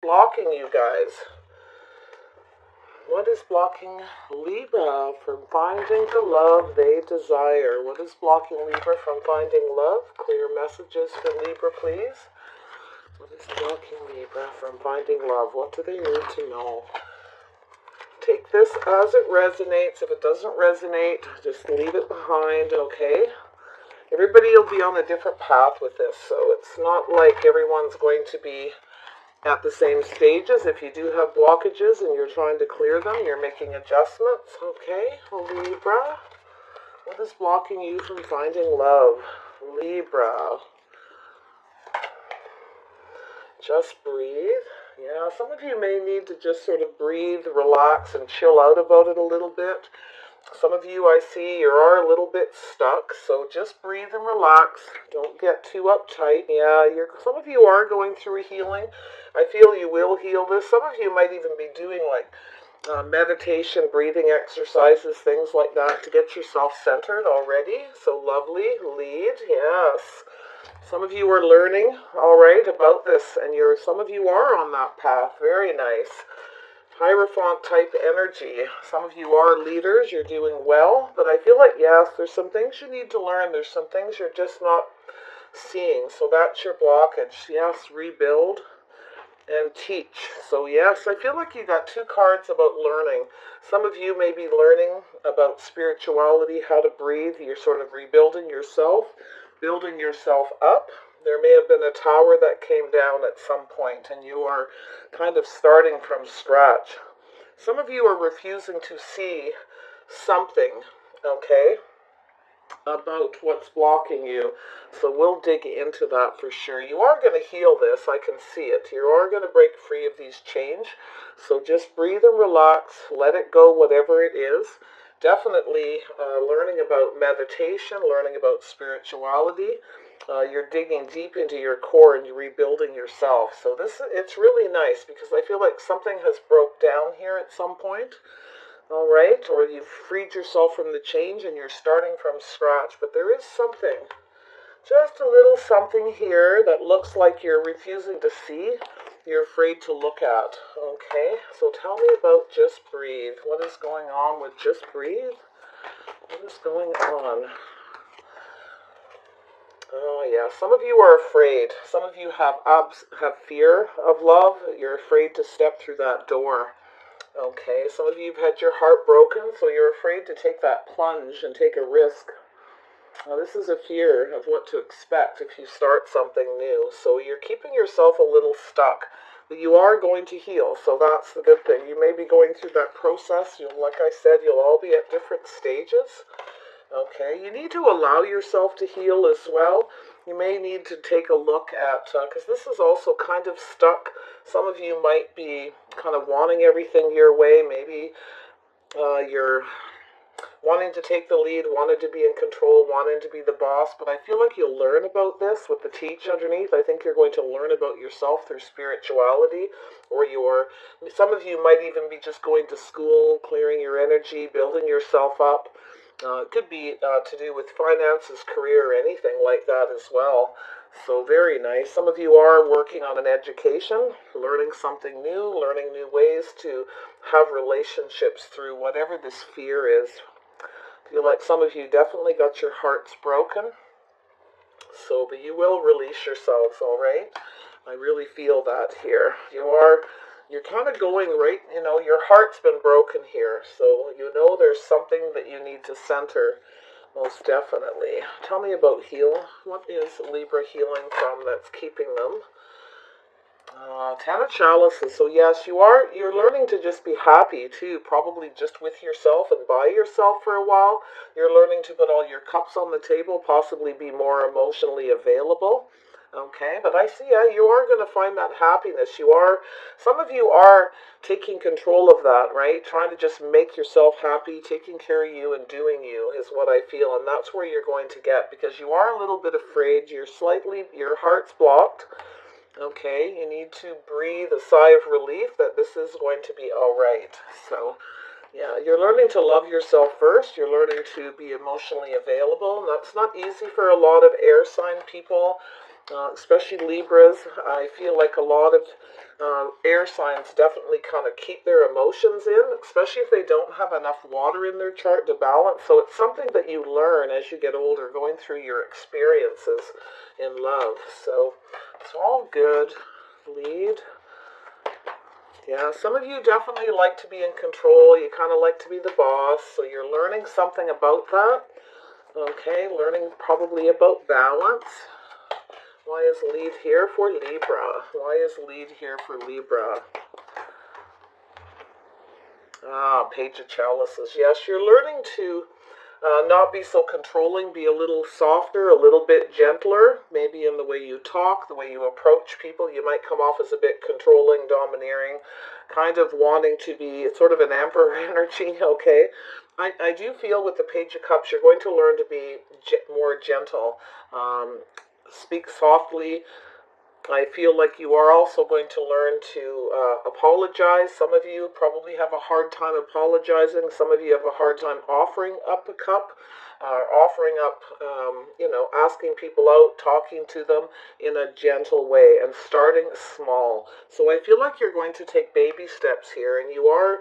Blocking you guys? What is blocking Libra from finding the love they desire? What is blocking Libra from finding love? Clear messages for Libra, please. What is blocking Libra from finding love? What do they need to know? Take this as it resonates. If it doesn't resonate, just leave it behind, okay? Everybody will be on a different path with this, so it's not like everyone's going to be at the same stages. If you do have blockages and you're trying to clear them, you're making adjustments, okay? Libra, what is blocking you from finding love? Libra. Just breathe. Yeah, some of you may need to just sort of breathe, relax, and chill out about it a little bit. Some of you, I see, you are a little bit stuck, so just breathe and relax. Don't get too uptight. Yeah, some of you are going through a healing. I feel you will heal this. Some of you might even be doing like meditation, breathing exercises, things like that to get yourself centered already. So lovely. Lead, yes. Some of you are learning, all right, about this, and some of you are on that path. Very nice. Hierophant type energy. Some of you are leaders, you're doing well, but I feel like, yes, there's some things you need to learn. There's some things you're just not seeing. So that's your blockage. Yes, rebuild and teach. So yes, I feel like you got two cards about learning. Some of you may be learning about spirituality, how to breathe. You're sort of rebuilding yourself, building yourself up. There may have been a tower that came down at some point and you are kind of starting from scratch. Some of you are refusing to see something, okay, about what's blocking you. So we'll dig into that for sure. You are going to heal this. I can see it. You are going to break free of these chains. So just breathe and relax. Let it go, whatever it is. Definitely learning about meditation, learning about spirituality. You're digging deep into your core and you're rebuilding yourself. So it's really nice because I feel like something has broke down here at some point. All right, or you've freed yourself from the change and you're starting from scratch. But there is something, just a little something here that looks like you're refusing to see. You're afraid to look at. Okay, so tell me about Just Breathe. What is going on with Just Breathe? What is going on? Oh yeah, some of you are afraid. Some of you have fear of love. You're afraid to step through that door. Okay, some of you have had your heart broken, so you're afraid to take that plunge and take a risk. Now, this is a fear of what to expect if you start something new. So you're keeping yourself a little stuck. But you are going to heal, so that's the good thing. You may be going through that process. Like I said, you'll all be at different stages. Okay, you need to allow yourself to heal as well. You may need to take a look at, because this is also kind of stuck. Some of you might be kind of wanting everything your way. Maybe you're wanting to take the lead, wanting to be in control, wanting to be the boss. But I feel like you'll learn about this with the teach underneath. I think you're going to learn about yourself through spirituality, or some of you might even be just going to school, clearing your energy, building yourself up. It could be to do with finances, career, or anything like that as well. So very nice. Some of you are working on an education, learning something new, learning new ways to have relationships through whatever this fear is. I feel like some of you definitely got your hearts broken. So, but you will release yourselves, all right? I really feel that here. You're kind of going right, your heart's been broken here. So, there's something that you need to center, most definitely. Tell me about heal. What is Libra healing from that's keeping them? Ten of Chalices. So yes, you're learning to just be happy too, probably just with yourself and by yourself for a while. You're learning to put all your cups on the table, possibly be more emotionally available. Okay, but I see, yeah, you are going to find that happiness. Some of you are taking control of that, right? Trying to just make yourself happy, taking care of you and doing you is what I feel. And that's where you're going to get, because you are a little bit afraid. Your heart's blocked. Okay, you need to breathe a sigh of relief that this is going to be all right. So, yeah, you're learning to love yourself first. You're learning to be emotionally available. And that's not easy for a lot of air sign people. especially Libras. I feel like a lot of air signs definitely kind of keep their emotions in, especially if they don't have enough water in their chart to balance. So it's something that you learn as you get older, going through your experiences in love. So it's all good. Lead. Yeah, some of you definitely like to be in control. You kind of like to be the boss. So you're learning something about that. Okay, learning probably about balance. Why is lead here for Libra? Why is lead here for Libra? Page of Chalices. Yes, you're learning to not be so controlling, be a little softer, a little bit gentler, maybe in the way you talk, the way you approach people. You might come off as a bit controlling, domineering, kind of wanting to be sort of an emperor energy, okay? I do feel with the Page of Cups, you're going to learn to be more gentle. Speak softly. I feel like you are also going to learn to apologize. Some of you probably have a hard time apologizing. Some of you have a hard time offering up a cup, offering up, asking people out, talking to them in a gentle way and starting small. So I feel like you're going to take baby steps here, and you're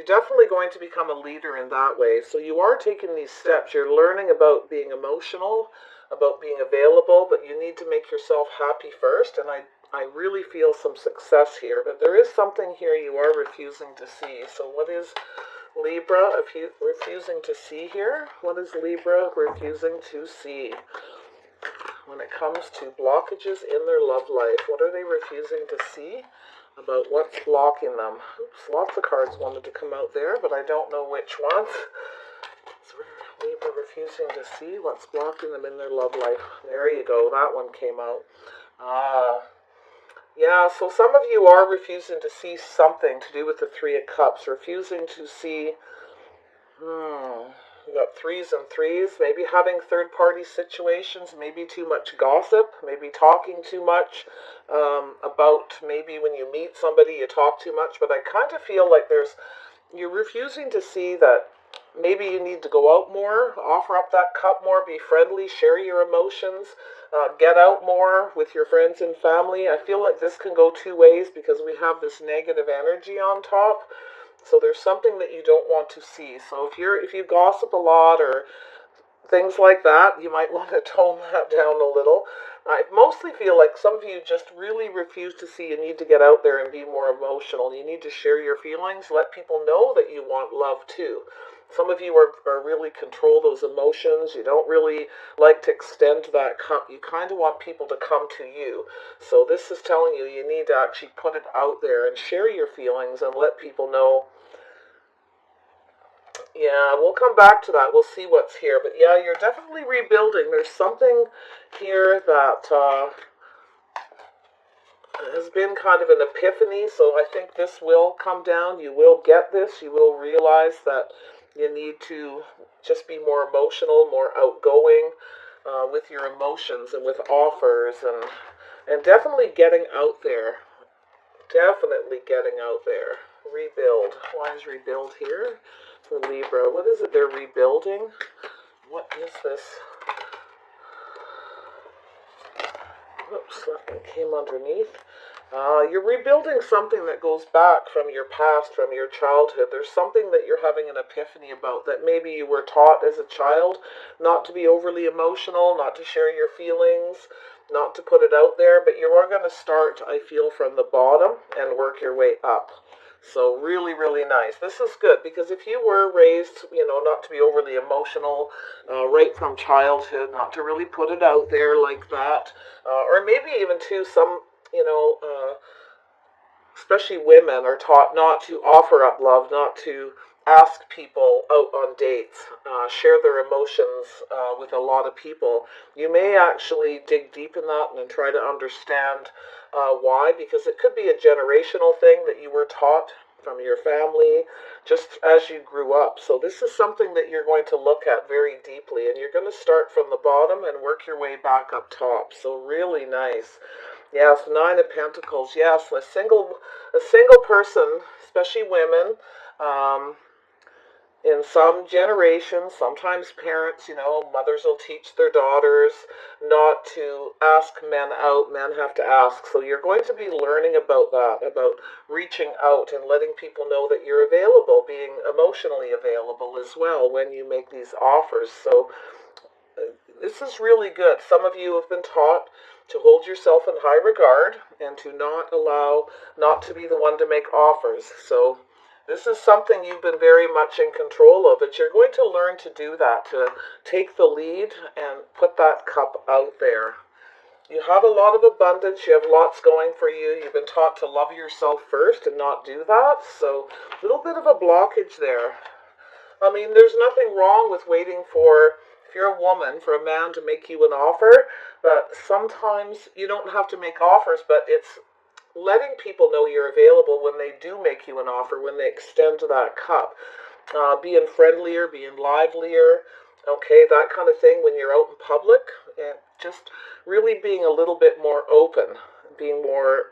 definitely going to become a leader in that way. So you are taking these steps. You're learning about being emotional, about being available, but you need to make yourself happy first. And I really feel some success here, but there is something here you are refusing to see. So what is Libra refusing to see here? What is Libra refusing to see? When it comes to blockages in their love life, what are they refusing to see about what's blocking them? Oops, lots of cards wanted to come out there, but I don't know which ones. So Libra refusing to see what's blocking them in their love life. There you go. That one came out. Yeah, so some of you are refusing to see something to do with the Three of Cups. Refusing to see... You got threes and threes. Maybe having third-party situations. Maybe too much gossip. Maybe talking too much about... Maybe when you meet somebody, you talk too much. But I kind of feel like you're refusing to see that maybe you need to go out more, offer up that cup more, be friendly, share your emotions, get out more with your friends and family. I feel like this can go two ways because we have this negative energy on top. So there's something that you don't want to see. So if you gossip a lot or things like that, you might want to tone that down a little. I mostly feel like some of you just really refuse to see you need to get out there and be more emotional. You need to share your feelings, let people know that you want love too. Some of you are really control those emotions. You don't really like to extend that cup. You kind of want people to come to you. So this is telling you need to actually put it out there and share your feelings and let people know. Yeah, we'll come back to that. We'll see what's here. But yeah, you're definitely rebuilding. There's something here that has been kind of an epiphany. So I think this will come down. You will get this. You will realize that you need to just be more emotional, more outgoing with your emotions and with offers. And definitely getting out there. Definitely getting out there. Rebuild. Why is rebuild here? For Libra, what is it they're rebuilding? What is this? Oops, that one came underneath. You're rebuilding something that goes back from your past, from your childhood. There's something that you're having an epiphany about that maybe you were taught as a child not to be overly emotional, not to share your feelings, not to put it out there, but you are going to start, I feel, from the bottom and work your way up. So really, really nice. This is good because if you were raised, not to be overly emotional right from childhood, not to really put it out there like that, or maybe even too some, especially women are taught not to offer up love, not to ask people out on dates, share their emotions with a lot of people. You may actually dig deep in that and try to understand why, because it could be a generational thing that you were taught from your family just as you grew up. So this is something that you're going to look at very deeply, and you're going to start from the bottom and work your way back up top. So really nice. Yes, Nine of Pentacles. Yes, a single person, especially women, in some generations, sometimes parents, mothers will teach their daughters not to ask men out. Men have to ask. So you're going to be learning about that, about reaching out and letting people know that you're available, being emotionally available as well when you make these offers. So this is really good. Some of you have been taught to hold yourself in high regard and to not to be the one to make offers. So this is something you've been very much in control of, but you're going to learn to do that, to take the lead and put that cup out there. You have a lot of abundance. You have lots going for you. You've been taught to love yourself first and not do that. So a little bit of a blockage there. I mean, there's nothing wrong with waiting for, if you're a woman, for a man to make you an offer, but sometimes you don't have to make offers, but it's letting people know you're available when they do make you an offer, when they extend that cup. Being friendlier, being livelier, okay, that kind of thing when you're out in public, and just really being a little bit more open, being more,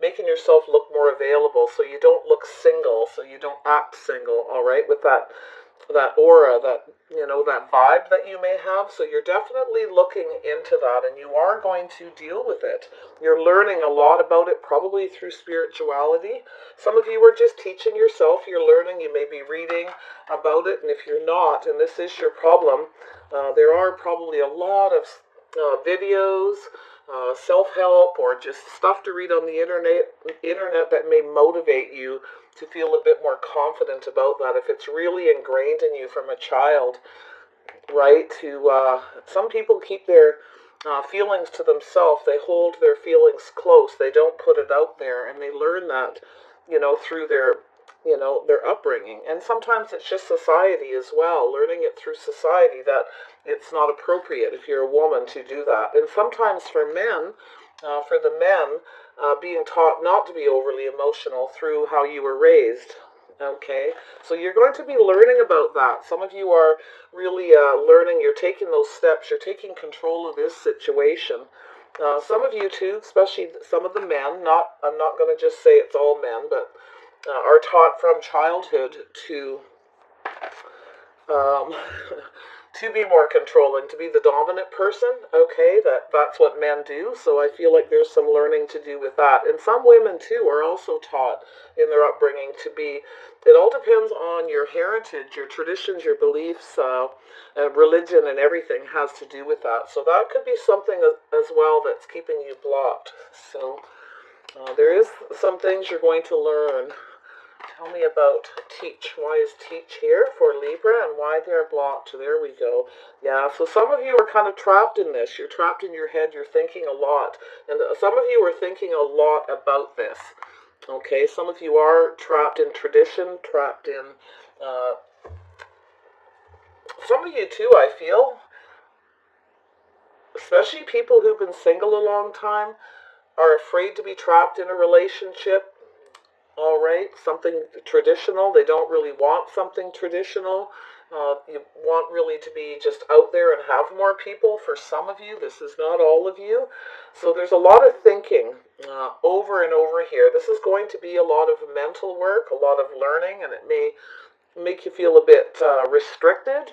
making yourself look more available so you don't look single, so you don't act single, all right, with that aura, that vibe that you may have. So you're definitely looking into that, and you are going to deal with it. You're learning a lot about it, probably through spirituality. Some of you are just teaching yourself. You're learning. You may be reading about it, and if you're not, and this is your problem, there are probably a lot of videos, self-help, or just stuff to read on the internet that may motivate you to feel a bit more confident about that. If it's really ingrained in you from a child, right? Some people keep their feelings to themselves. They hold their feelings close. They don't put it out there, and they learn that, through their upbringing. And sometimes it's just society as well, learning it through society that it's not appropriate if you're a woman to do that. And sometimes for the men, being taught not to be overly emotional through how you were raised. Okay, so you're going to be learning about that. Some of you are really learning. You're taking those steps. You're taking control of this situation. Some of you too, especially some of the men. I'm not going to just say it's all men, but are taught from childhood to um, to be more controlling, to be the dominant person. Okay, that's what men do. So I feel like there's some learning to do with that. And some women too are also taught in their upbringing to be. It all depends on your heritage, your traditions, your beliefs, religion, and everything has to do with that. So that could be something as well that's keeping you blocked. So there is some things you're going to learn. Tell me about teach. Why is teach here for Libra and why they're blocked? There we go. Yeah, so some of you are kind of trapped in this. You're trapped in your head. You're thinking a lot. And some of you are thinking a lot about this. Okay, some of you are trapped in tradition, trapped in... some of you too, I feel, especially people who've been single a long time, are afraid to be trapped in a relationship. All right, something traditional. They don't really want something traditional. You want really to be just out there and have more people. For some of you, this is not all of you. So there's a lot of thinking over and over here. This is going to be a lot of mental work, a lot of learning, and it may make you feel a bit restricted.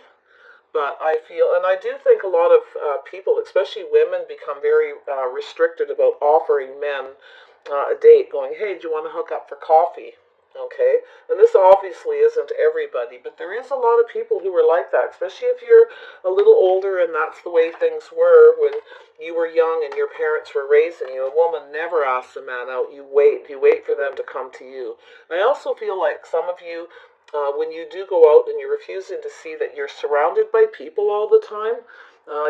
But I feel, and I do think a lot of people, especially women, become very restricted about offering men a date, going, hey, do you want to hook up for coffee? Okay, and this obviously isn't everybody, but there is a lot of people who are like that, especially if you're a little older and that's the way things were when you were young and your parents were raising you. A woman never asks a man out. You wait for them to come to you. And I also feel like some of you, when you do go out and you're refusing to see that you're surrounded by people all the time,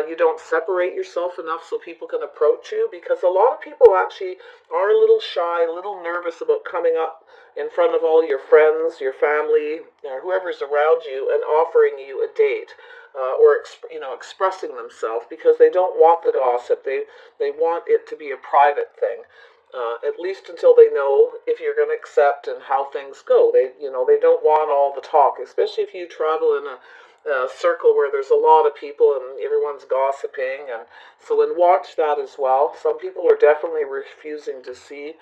you don't separate yourself enough so people can approach you, because a lot of people actually are a little shy, a little nervous about coming up in front of all your friends, your family, or whoever's around you and offering you a date, or expressing themselves, because they don't want the gossip. They want it to be a private thing. At least until they know if you're going to accept and how things go. They don't want all the talk, especially if you travel in a circle where there's a lot of people and everyone's gossiping. And so then watch that as well. Some people are definitely refusing to see.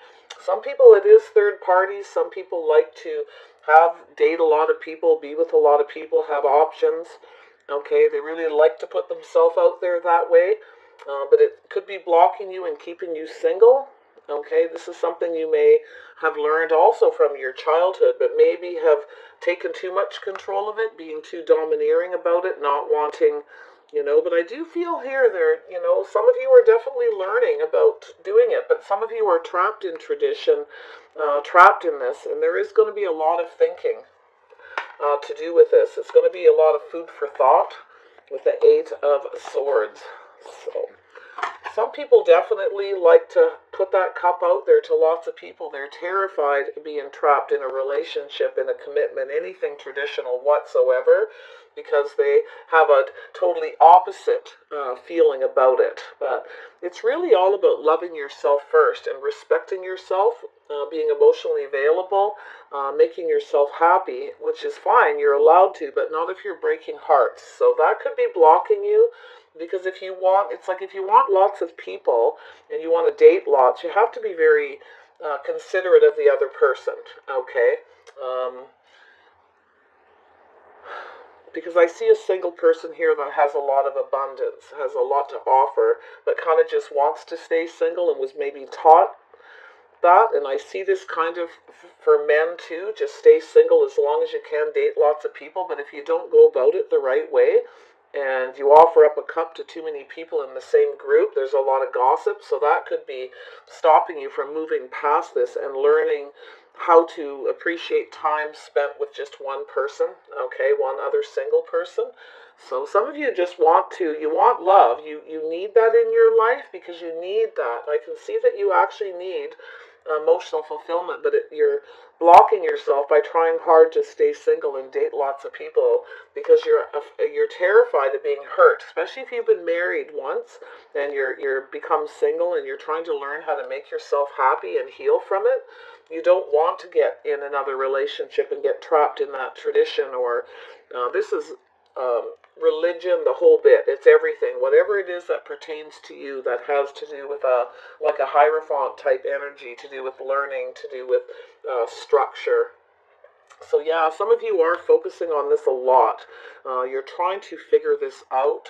Some people it is third parties. Some people like to date a lot of people, be with a lot of people, have options. Okay, they really like to put themselves out there that way, but it could be blocking you and keeping you single. Okay, this is something you may have learned also from your childhood, but maybe have taken too much control of it, being too domineering about it, not wanting, but I do feel here some of you are definitely learning about doing it, but some of you are trapped in tradition, trapped in this, and there is going to be a lot of thinking to do with this. It's going to be a lot of food for thought with the Eight of Swords. So some people definitely like to put that cup out there to lots of people. They're terrified of being trapped in a relationship, in a commitment, anything traditional whatsoever, because they have a totally opposite feeling about it. But it's really all about loving yourself first and respecting yourself, being emotionally available, making yourself happy, which is fine, you're allowed to, but not if you're breaking hearts. So that could be blocking you. Because if you want, it's like if you want lots of people and you want to date lots, you have to be very considerate of the other person, okay? Because I see a single person here that has a lot of abundance, has a lot to offer, but kind of just wants to stay single and was maybe taught that. And I see this kind of for men too, just stay single as long as you can, date lots of people, but if you don't go about it the right way, and you offer up a cup to too many people in the same group, there's a lot of gossip, so that could be stopping you from moving past this and learning how to appreciate time spent with just one person, okay, one other single person. So some of you just you want love, you need that in your life because you need that. I can see that you actually need emotional fulfillment, but you're blocking yourself by trying hard to stay single and date lots of people because you're terrified of being hurt, especially if you've been married once and you're become single and you're trying to learn how to make yourself happy and heal from it. You don't want to get in another relationship and get trapped in that tradition, or this is religion, the whole bit. It's everything. Whatever it is that pertains to you that has to do with like a Hierophant type energy, to do with learning, to do with structure. So yeah, some of you are focusing on this a lot. You're trying to figure this out.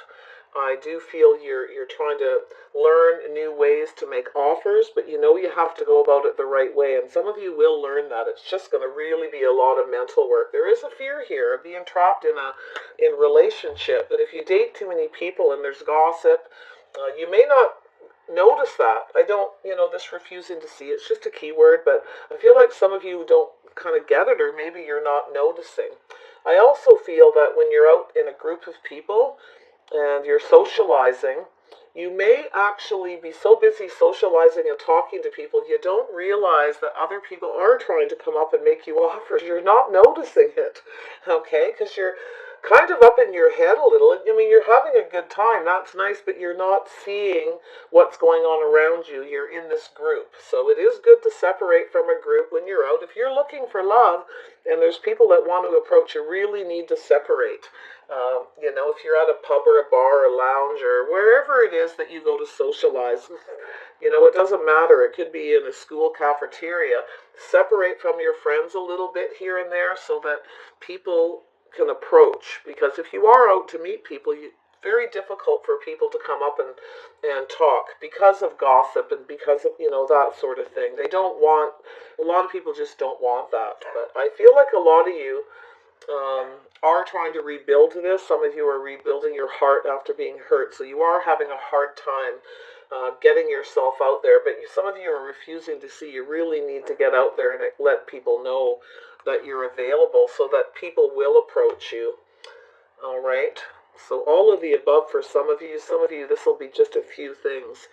I do feel you're trying to learn new ways to make offers, but you have to go about it the right way, and some of you will learn that. It's just going to really be a lot of mental work. There is a fear here of being trapped in relationship, but if you date too many people and there's gossip, you may not notice that. I don't, this refusing to see, it's just a keyword, but I feel like some of you don't kind of get it, or maybe you're not noticing. I also feel that when you're out in a group of people and you're socializing, you may actually be so busy socializing and talking to people, you don't realize that other people are trying to come up and make you offers. You're not noticing it, okay? Because you're kind of up in your head a little. I mean, you're having a good time, that's nice, but you're not seeing what's going on around you. You're in this group. So it is good to separate from a group when you're out. If you're looking for love and there's people that want to approach you, really need to separate. If you're at a pub or a bar or a lounge or wherever it is that you go to socialize, it doesn't matter. It could be in a school cafeteria. Separate from your friends a little bit here and there so that people can approach, because if you are out to meet people, it's very difficult for people to come up and talk because of gossip and because of that sort of thing. They don't want, a lot of people just don't want that. But I feel like a lot of you are trying to rebuild this. Some of you are rebuilding your heart after being hurt, so you are having a hard time getting yourself out there, but some of you are refusing to see you really need to get out there and let people know that you're available so that people will approach you. All right, so all of the above for some of you, this will be just a few things,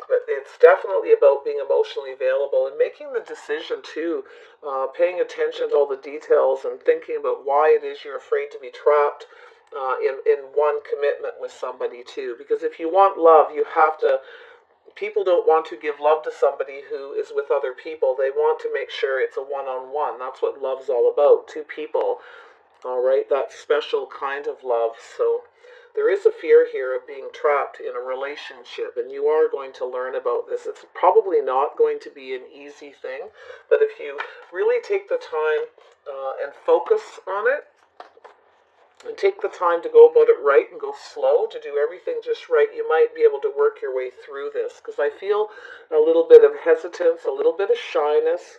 but it's definitely about being emotionally available and making the decision too, paying attention to all the details and thinking about why it is you're afraid to be trapped in one commitment with somebody too. Because if you want love, you have to, people don't want to give love to somebody who is with other people. They want to make sure it's a one-on-one. That's what love's all about, two people. All right, that special kind of love. So there is a fear here of being trapped in a relationship, and you are going to learn about this. It's probably not going to be an easy thing, but if you really take the time and focus on it, and take the time to go about it right and go slow, to do everything just right, you might be able to work your way through this. Because I feel a little bit of hesitance, a little bit of shyness,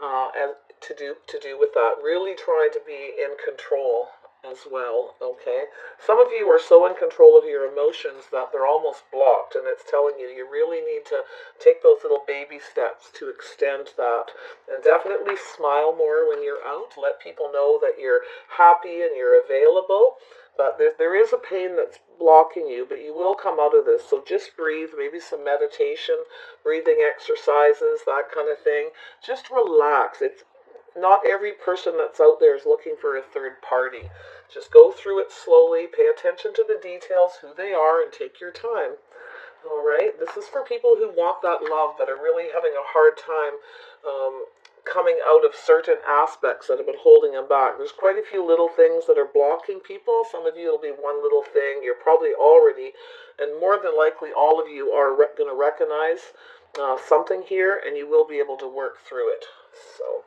and to do with that. Really trying to be in control as well, okay? Some of you are so in control of your emotions that they're almost blocked, and it's telling you you really need to take those little baby steps to extend that. And definitely smile more when you're out. Let people know that you're happy and you're available. But there is a pain that's blocking you, but you will come out of this. So just breathe, maybe some meditation, breathing exercises, that kind of thing. Just relax. It's not every person that's out there is looking for a third party. Just go through it slowly, pay attention to the details, who they are, and take your time. All right, this is for people who want that love but are really having a hard time coming out of certain aspects that have been holding them back. There's quite a few little things that are blocking people. Some of you will be one little thing. You're probably already, and more than likely all of you are going to recognize something here, and you will be able to work through it. So,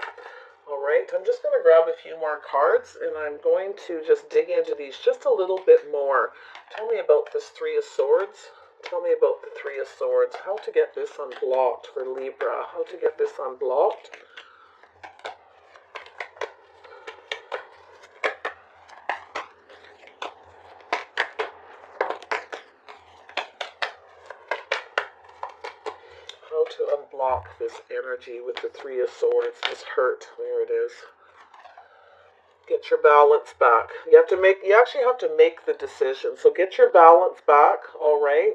all right, I'm just going to grab a few more cards, and I'm going to just dig into these just a little bit more. Tell me about this Three of Swords. Tell me about the Three of Swords. How to get this unblocked for Libra. How to get this unblocked. How to unblock this energy with the Three of Swords. This hurt. There it is. Get your balance back. You actually have to make the decision. So get your balance back, all right?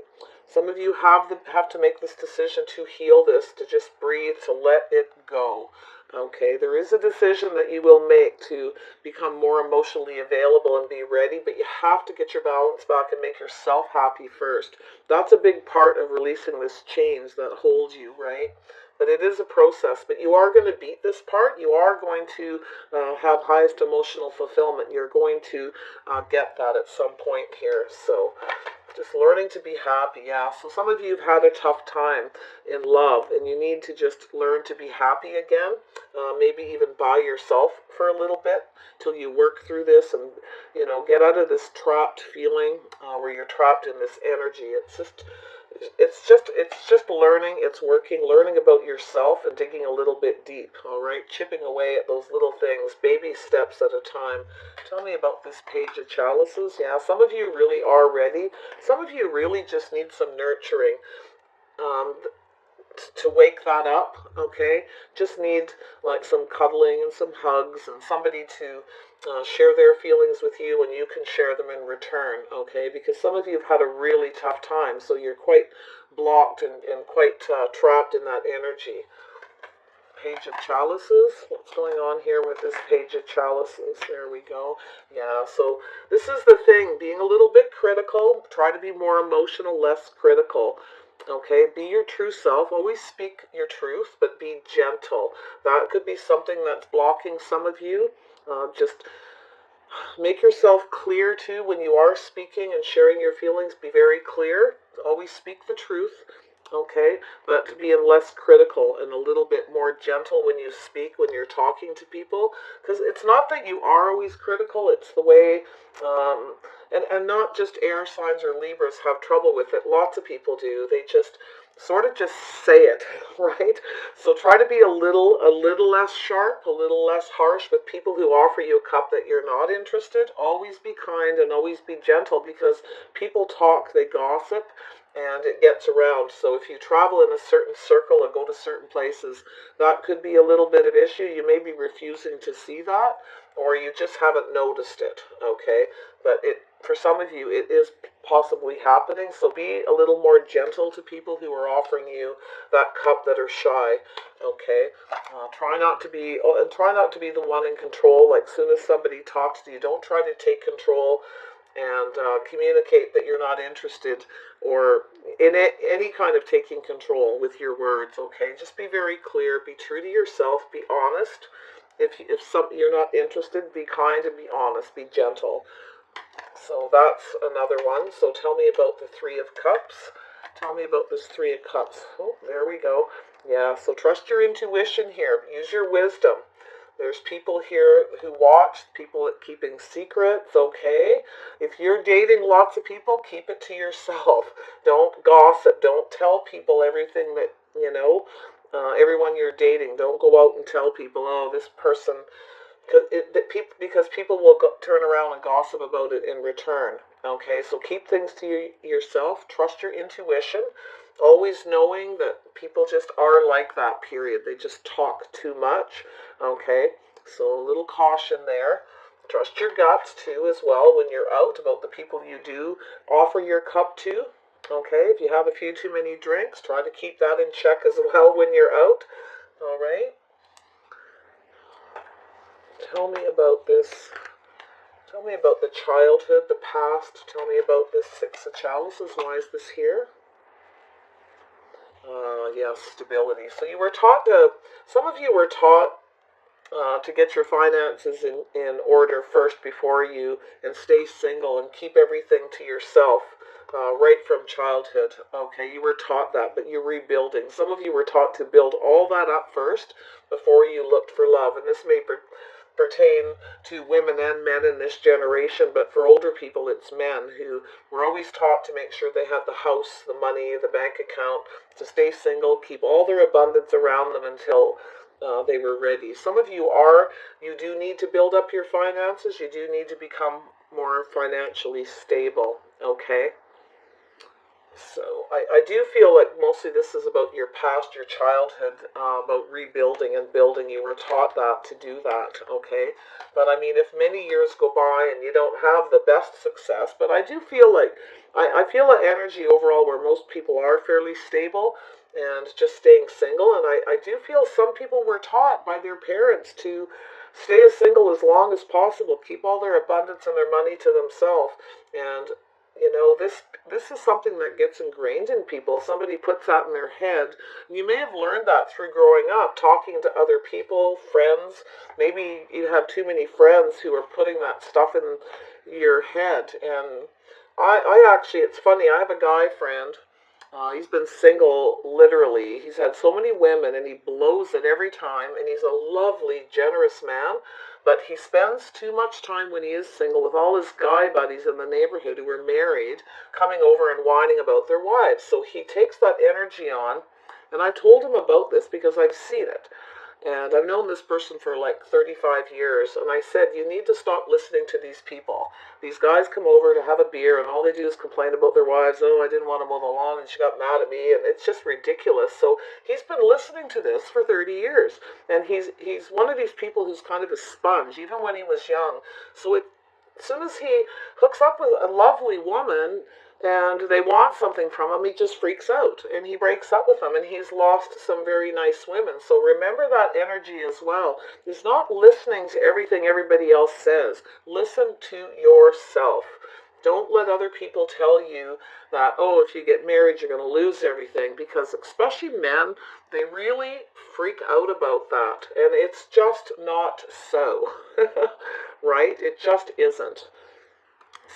Some of you have to make this decision to heal this, to just breathe, to let it go. Okay, there is a decision that you will make to become more emotionally available and be ready, but you have to get your balance back and make yourself happy first. That's a big part of releasing this chains that hold you, right? But it is a process, but you are going to beat this part. You are going to have highest emotional fulfillment. You're going to get that at some point here. So just learning to be happy, yeah. So some of you have had a tough time in love, and you need to just learn to be happy again. Maybe even by yourself for a little bit till you work through this and, get out of this trapped feeling where you're trapped in this energy. It's just learning, it's learning about yourself and digging a little bit deep, all right? Chipping away at those little things, baby steps at a time. Tell me about this Page of Chalices. Yeah, some of you really are ready. Some of you really just need some nurturing. To wake that up, okay? Just need like some cuddling and some hugs and somebody to share their feelings with you, and you can share them in return, okay? Because some of you have had a really tough time, so you're quite blocked and quite trapped in that energy. Page of Chalices. What's going on here with this Page of Chalices? There we go. Yeah, so this is the thing, being a little bit critical. Try to be more emotional, less critical. Okay, be your true self. Always speak your truth, but be gentle. That could be something that's blocking some of you. Just make yourself clear too when you are speaking and sharing your feelings. Be very clear. Always speak the truth. Okay, but being less critical and a little bit more gentle when you speak, when you're talking to people, because it's not that you are always critical, it's the way, and not just air signs or Libras have trouble with it. Lots of people do. They just sort of just say it, right? So try to be a little less sharp, a little less harsh with people who offer you a cup that you're not interested. Always be kind and always be gentle, because people talk, they gossip, and it gets around. So if you travel in a certain circle and go to certain places, that could be a little bit of issue. You may be refusing to see that, or you just haven't noticed it, okay? But for some of you, it is possibly happening. So be a little more gentle to people who are offering you that cup that are shy, okay? Try not to be the one in control. Like, soon as somebody talks to you, don't try to take control and communicate that you're not interested, or in any kind of taking control with your words, okay? Just be very clear, be true to yourself, be honest. If you're not interested, be kind and be honest, be gentle. So that's another one. So tell me about the Three of Cups. Tell me about this Three of Cups. Oh, there we go. Yeah, so trust your intuition here. Use your wisdom. There's people here who watch, people keeping secrets, okay? If you're dating lots of people, keep it to yourself. Don't gossip. Don't tell people everything that, everyone you're dating. Don't go out and tell people, oh, this person, because people will turn around and gossip about it in return. Okay, so keep things to yourself. Trust your intuition. Always knowing that people just are like that, period. They just talk too much. Okay, so a little caution there. Trust your guts too as well when you're out about the people you do offer your cup to. Okay, if you have a few too many drinks, try to keep that in check as well when you're out. All right. Tell me about this. Tell me about the childhood, the past. Tell me about this Six of Chalices. Why is this here? Yes, stability. So you were taught some of you were taught to get your finances in order first before you, and stay single and keep everything to yourself right from childhood. Okay, you were taught that, but you're rebuilding. Some of you were taught to build all that up first before you looked for love, and this may pertain to women and men in this generation, but for older people it's men who were always taught to make sure they had the house, the money, the bank account, to stay single, keep all their abundance around them until they were ready. Some of you do need to build up your finances. You do need to become more financially stable, okay? So I do feel like mostly this is about your past, your childhood, about rebuilding and building. You were taught that to do that, okay? But I mean, if many years go by and you don't have the best success, but I do feel like, I feel an energy overall where most people are fairly stable and just staying single. And I do feel some people were taught by their parents to stay as single as long as possible, keep all their abundance and their money to themselves. And this is something that gets ingrained in people. Somebody puts that in their head. You may have learned that through growing up, talking to other people, friends. Maybe you have too many friends who are putting that stuff in your head. And I actually, it's funny, I have a guy friend. He's been single, literally. He's had so many women, and he blows it every time. And he's a lovely, generous man. But he spends too much time when he is single with all his guy buddies in the neighborhood who are married, coming over and whining about their wives. So he takes that energy on. And I told him about this because I've seen it. And I've known this person for like 35 years. And I said, you need to stop listening to these people. These guys come over to have a beer, and all they do is complain about their wives. Oh, I didn't want to mow the lawn, and she got mad at me. And it's just ridiculous. So he's been listening to this for 30 years. And he's one of these people who's kind of a sponge, even when he was young. So as soon as he hooks up with a lovely woman and they want something from him, he just freaks out and he breaks up with them, and he's lost some very nice women. So remember that energy as well. It's not listening to everything everybody else says. Listen to yourself. Don't let other people tell you that, oh, if you get married, you're going to lose everything, because especially men, they really freak out about that. And it's just not so, right? It just isn't.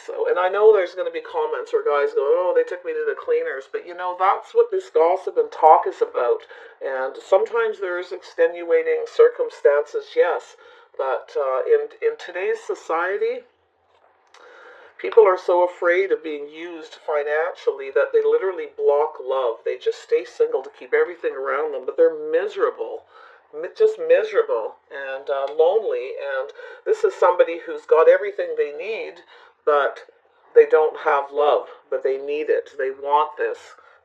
So, and I know there's going to be comments where guys go, oh, they took me to the cleaners. But, that's what this gossip and talk is about. And sometimes there's extenuating circumstances, yes. But in today's society, people are so afraid of being used financially that they literally block love. They just stay single to keep everything around them. But they're miserable. Just miserable and lonely. And this is somebody who's got everything they need, but they don't have love, but they need it. They want this.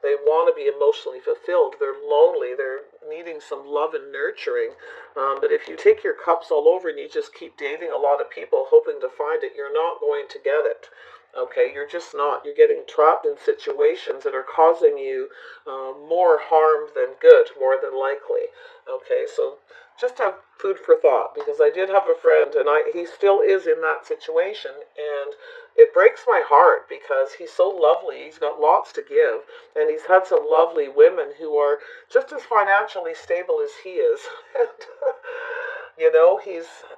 They want to be emotionally fulfilled. They're lonely. They're needing some love and nurturing. But if you take your cups all over and you just keep dating a lot of people hoping to find it, you're not going to get it. Okay, you're just not. You're getting trapped in situations that are causing you more harm than good, more than likely. Okay, so just have food for thought, because I did have a friend, and he still is in that situation, and it breaks my heart because he's so lovely. He's got lots to give, and he's had some lovely women who are just as financially stable as he is. And,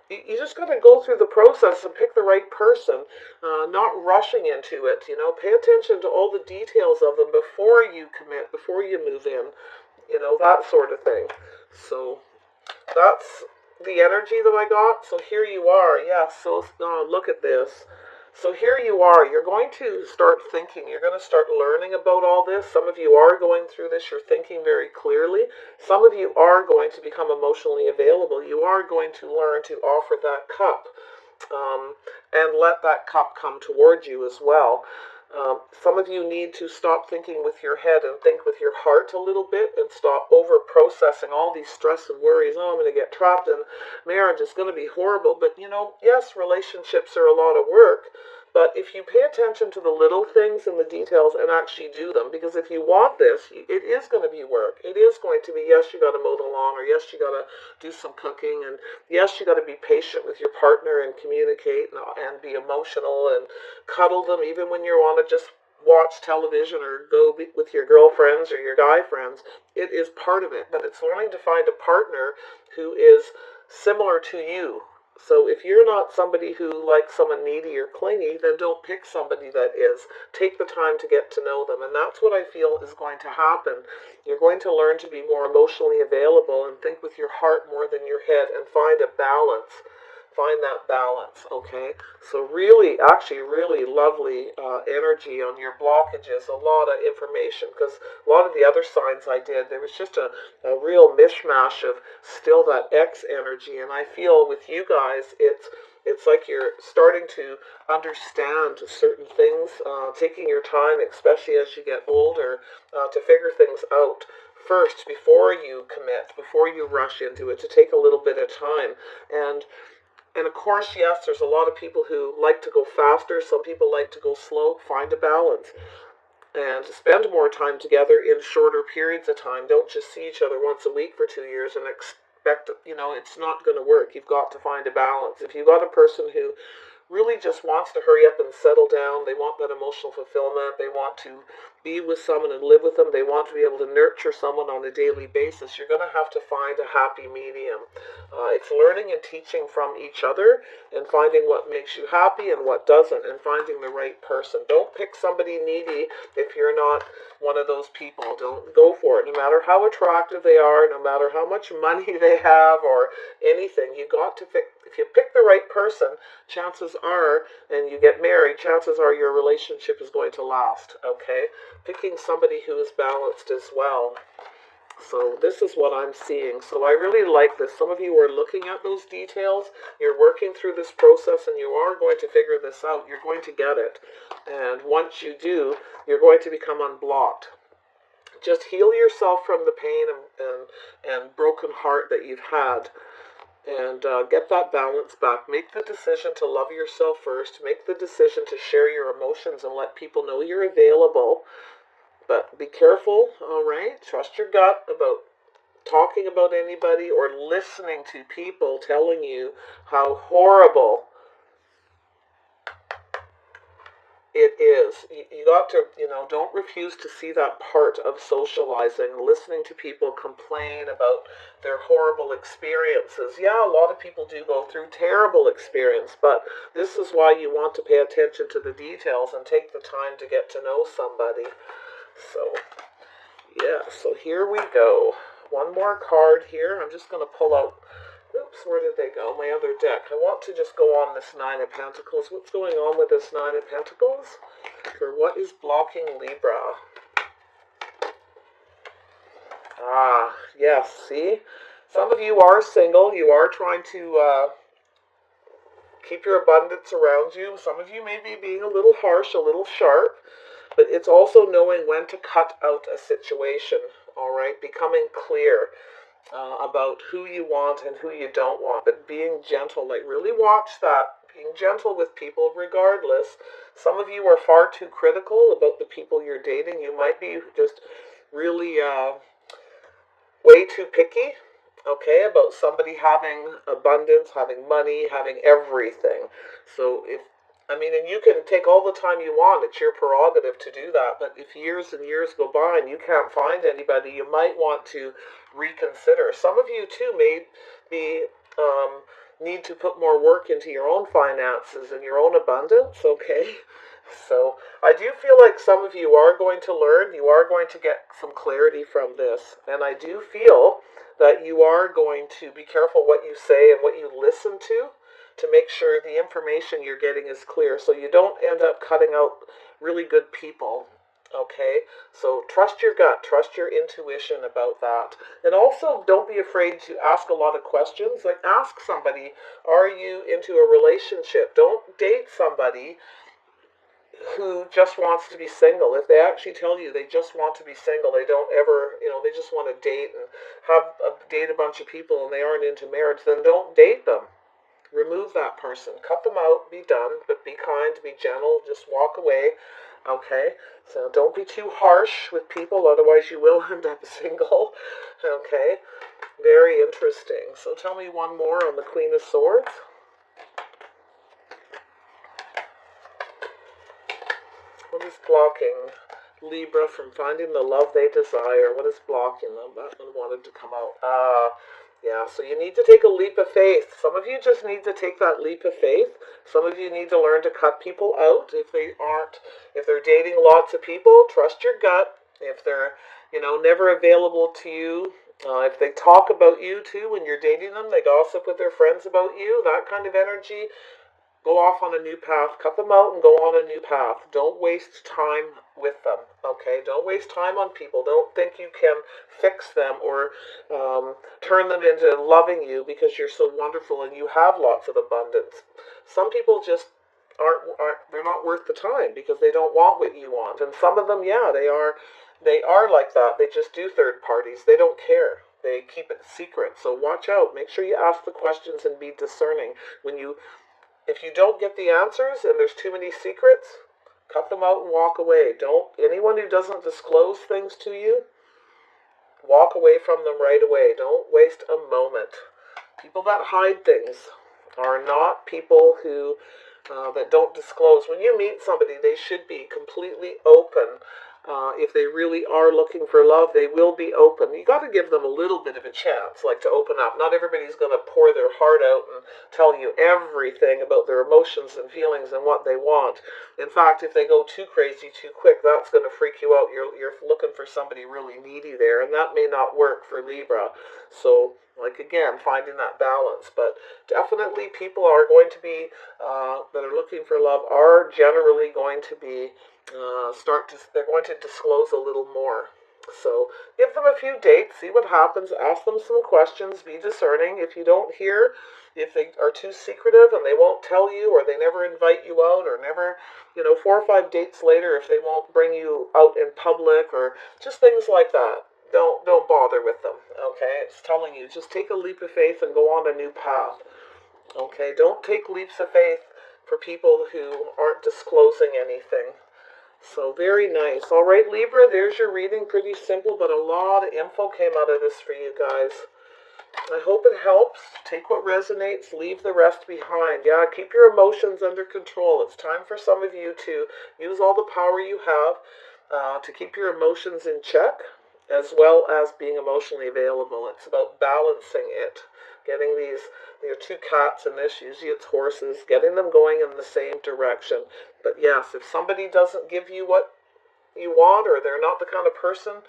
you just got to go through the process and pick the right person, not rushing into it. Pay attention to all the details of them before you commit, before you move in, that sort of thing. So that's the energy that I got. So here you are. Yeah, so look at this. So here you are. You're going to start thinking. You're going to start learning about all this. Some of you are going through this. You're thinking very clearly. Some of you are going to become emotionally available. You are going to learn to offer that cup, and let that cup come towards you as well. Some of you need to stop thinking with your head and think with your heart a little bit, and stop over processing all these stress and worries. Oh, I'm going to get trapped in marriage. It's going to be horrible. But yes, relationships are a lot of work. But if you pay attention to the little things and the details and actually do them, because if you want this, it is going to be work. It is going to be, yes, you got to mow the lawn, or yes, you got to do some cooking, and yes, you got to be patient with your partner and communicate and be emotional and cuddle them even when you want to just watch television or go be with your girlfriends or your guy friends. It is part of it, but it's learning to find a partner who is similar to you. So if you're not somebody who likes someone needy or clingy, then don't pick somebody that is. Take the time to get to know them, and that's what I feel is going to happen. You're going to learn to be more emotionally available and think with your heart more than your head, and find a balance. Find that balance, okay? So really, actually really lovely energy on your blockages. A lot of information, because a lot of the other signs I did, there was just a real mishmash of still that X energy. And I feel with you guys, it's like you're starting to understand certain things, taking your time, especially as you get older, to figure things out first before you commit, before you rush into it, to take a little bit of time. And of course, yes, there's a lot of people who like to go faster. Some people like to go slow. Find a balance and spend more time together in shorter periods of time. Don't just see each other once a week for 2 years and expect, it's not going to work. You've got to find a balance. If you've got a person who really just wants to hurry up and settle down, they want that emotional fulfillment, they want to be with someone and live with them, they want to be able to nurture someone on a daily basis, you're going to have to find a happy medium. It's learning and teaching from each other, and finding what makes you happy and what doesn't, and finding the right person. Don't pick somebody needy if you're not one of those people. Don't go for it, no matter how attractive they are, no matter how much money they have or anything. You got to pick. If you pick the right person, chances are, and you get married, chances are your relationship is going to last, okay? Picking somebody who is balanced as well. So this is what I'm seeing. So I really like this. Some of you are looking at those details. You're working through this process, and you are going to figure this out. You're going to get it. And once you do, you're going to become unblocked. Just heal yourself from the pain and broken heart that you've had, and get that balance back. Make the decision to love yourself first. Make the decision to share your emotions and let people know you're available. But be careful, all right? Trust your gut about talking about anybody or listening to people telling you how horrible it is. You got to, don't refuse to see that part of socializing, listening to people complain about their horrible experiences. Yeah, a lot of people do go through terrible experience, but this is why you want to pay attention to the details and take the time to get to know somebody. So, yeah, so here we go. One more card here. I'm just going to pull out. Oops, where did they go? My other deck. I want to just go on this Nine of Pentacles. What's going on with this Nine of Pentacles? Or what is blocking Libra? Ah, yes, see? Some of you are single. You are trying to keep your abundance around you. Some of you may be being a little harsh, a little sharp. But it's also knowing when to cut out a situation, all right? Becoming clear about who you want and who you don't want, but being gentle. Like, really watch that. Being gentle with people regardless. Some of you are far too critical about the people you're dating. You might be just really way too picky, okay, about somebody having abundance, having money, having everything. So and you can take all the time you want. It's your prerogative to do that. But if years and years go by and you can't find anybody, you might want to reconsider. Some of you, too, may be need to put more work into your own finances and your own abundance, okay? So I do feel like some of you are going to learn, you are going to get some clarity from this, and I do feel that you are going to be careful what you say and what you listen to make sure the information you're getting is clear, so you don't end up cutting out really good people. Okay, so trust your gut, trust your intuition about that. And also don't be afraid to ask a lot of questions. Like, ask somebody, are you into a relationship? Don't date somebody who just wants to be single. If they actually tell you they just want to be single, they don't ever, they just want to date and date a bunch of people and they aren't into marriage, then don't date them. Remove that person. Cut them out. Be done. But be kind. Be gentle. Just walk away. Okay? So don't be too harsh with people, otherwise you will end up single. Okay? Very interesting. So tell me one more on the Queen of Swords. What is blocking Libra from finding the love they desire? What is blocking them? That one wanted to come out. Yeah, so you need to take a leap of faith. Some of you just need to take that leap of faith. Some of you need to learn to cut people out if they're dating lots of people. Trust your gut. If they're, never available to you, if they talk about you too when you're dating them, they gossip with their friends about you, that kind of energy, go off on a new path. Cut them out and go on a new path. Don't waste time with them, okay? Don't waste time on people. Don't think you can fix them or turn them into loving you because you're so wonderful and you have lots of abundance. Some people just aren't they're not worth the time because they don't want what you want. And some of them, yeah, they are like that. They just do third parties. They don't care. They keep it secret. So watch out. Make sure you ask the questions and be discerning. If you don't get the answers and there's too many secrets, cut them out and walk away. Anyone who doesn't disclose things to you, walk away from them right away. Don't waste a moment. People that hide things are not people who that don't disclose. When you meet somebody, they should be completely open. If they really are looking for love, they will be open. You got to give them a little bit of a chance, like to open up. Not everybody's going to pour their heart out and tell you everything about their emotions and feelings and what they want. In fact, if they go too crazy too quick, that's going to freak you out. You're looking for somebody really needy there, and that may not work for Libra. So, again, finding that balance. But definitely people are going to be, that are looking for love, are generally going to be, they're going to disclose a little more. So give them a few dates, see what happens, ask them some questions, be discerning. If you don't hear, if they are too secretive and they won't tell you, or they never invite you out, or never, 4 or 5 dates later, if they won't bring you out in public, or just things like that, don't bother with them. Okay, it's telling you, just take a leap of faith and go on a new path. Okay, don't take leaps of faith for people who aren't disclosing anything. So very nice. All right, Libra, there's your reading. Pretty simple, but a lot of info came out of this for you guys. I hope it helps. Take what resonates, leave the rest behind. Yeah, keep your emotions under control. It's time for some of you to use all the power you have to keep your emotions in check, as well as being emotionally available. It's about balancing it. Getting your 2 cats in this, usually it's horses, getting them going in the same direction. But yes, if somebody doesn't give you what you want, or they're not the kind of person,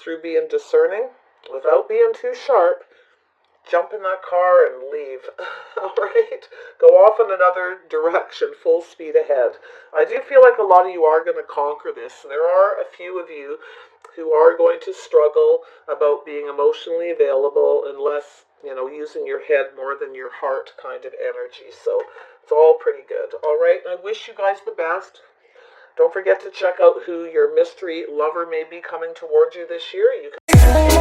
through being discerning, without being too sharp, jump in that car and leave. All right? Go off in another direction, full speed ahead. I do feel like a lot of you are going to conquer this. There are a few of you who are going to struggle about being emotionally available unless, using your head more than your heart kind of energy. So it's all pretty good. All right? I wish you guys the best. Don't forget to check out who your mystery lover may be coming towards you this year. You can